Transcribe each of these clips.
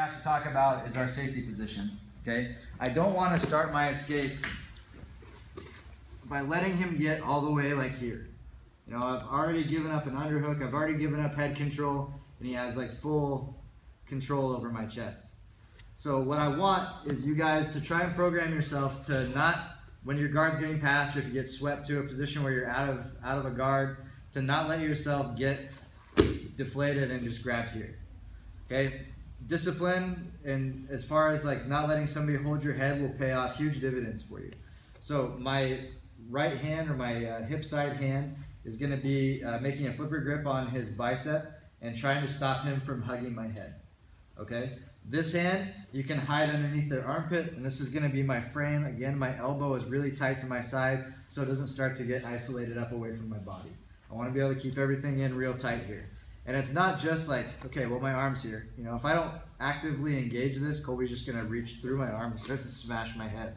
have to talk about is our safety position, okay? I don't want to start my escape by letting him get all the way like here. You know, I've already given up an underhook, I've already given up head control, and he has like full control over my chest. So what I want is you guys to try and program yourself to not, when your guard's getting passed, or if you get swept to a position where you're out of a guard, to not let yourself get deflated and just grabbed here. Okay? Discipline, and as far as like not letting somebody hold your head, will pay off huge dividends for you. So my right hand, or my hip side hand, is going to be making a flipper grip on his bicep and trying to stop him from hugging my head. Okay? This hand, you can hide underneath their armpit, and this is going to be my frame. Again, my elbow is really tight to my side, so it doesn't start to get isolated up away from my body. I want to be able to keep everything in real tight here. And it's not just like, okay, well, my arm's here. You know, if I don't actively engage this, Colby's just going to reach through my arm and start to smash my head.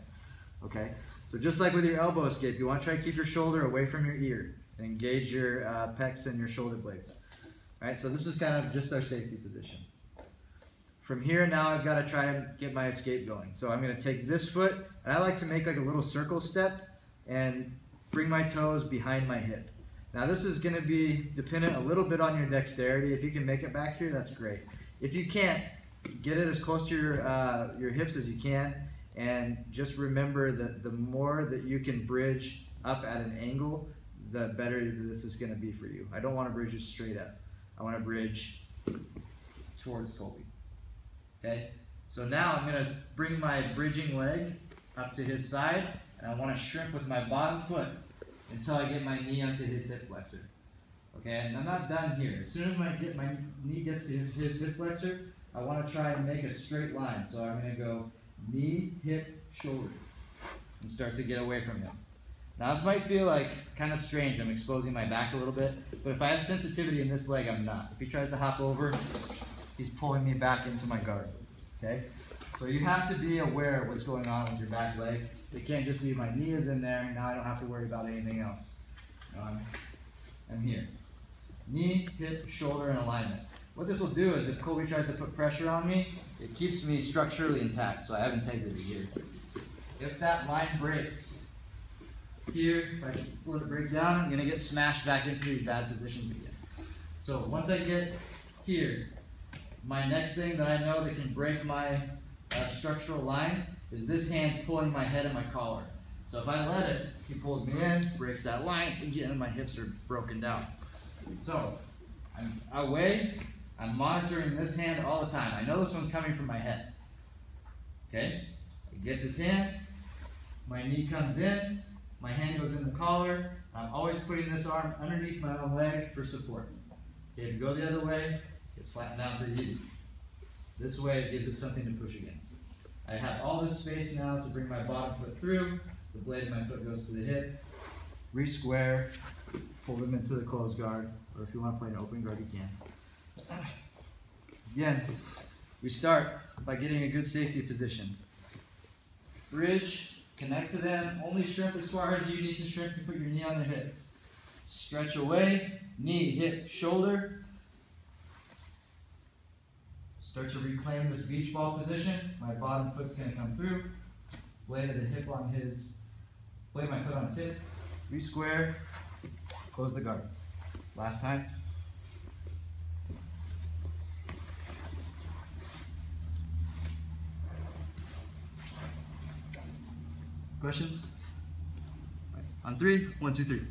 Okay? So just like with your elbow escape, you want to try to keep your shoulder away from your ear and engage your pecs and your shoulder blades. All right, so this is kind of just our safety position. From here, now I've got to try and get my escape going. So I'm going to take this foot, and I like to make like a little circle step and bring my toes behind my hip. Now this is going to be dependent a little bit on your dexterity. If you can make it back here, that's great. If you can't, get it as close to your hips as you can, and just remember that the more that you can bridge up at an angle, the better this is going to be for you. I don't want to bridge it straight up. I want to bridge towards Colby. Okay, so now I'm going to bring my bridging leg up to his side, and I want to shrimp with my bottom foot until I get my knee onto his hip flexor. Okay, and I'm not done here. As soon as my knee gets to his hip flexor, I want to try and make a straight line. So I'm going to go knee, hip, shoulder, and start to get away from him. Now this might feel like kind of strange. I'm exposing my back a little bit, but if I have sensitivity in this leg, I'm not. If he tries to hop over, he's pulling me back into my guard. Okay? So you have to be aware of what's going on with your back leg. It can't just be my knee is in there, now I don't have to worry about anything else. I'm here. Knee, hip, shoulder in alignment. What this will do is if Colby tries to put pressure on me, it keeps me structurally intact, so I have integrity here. If that line breaks, here, if I let it break down, I'm going to get smashed back into these bad positions again. So once I get here, my next thing that I know that can break my structural line is this hand pulling my head and my collar. So if I let it, he pulls me in, breaks that line, again, my hips are broken down. So I'm away, I'm monitoring this hand all the time. I know this one's coming from my head. Okay? I get this hand, my knee comes in, my hand goes in the collar, I'm always putting this arm underneath my own leg for support. Okay, if you go the other way, it's flattened down pretty easy. This way it gives it something to push against. I have all this space now to bring my bottom foot through, the blade of my foot goes to the hip, re-square, pull them into the closed guard, or if you want to play an open guard, you can. Again, we start by getting a good safety position. Bridge, connect to them, only shrimp as far as you need to shrimp to put your knee on their hip. Stretch away, knee, hip, shoulder. Start to reclaim this beach ball position. My bottom foot's going to come through. Blade of the hip on his, blade of my foot on his hip. Re-square, close the guard. Last time. Questions? On 3, 1, 2, 3.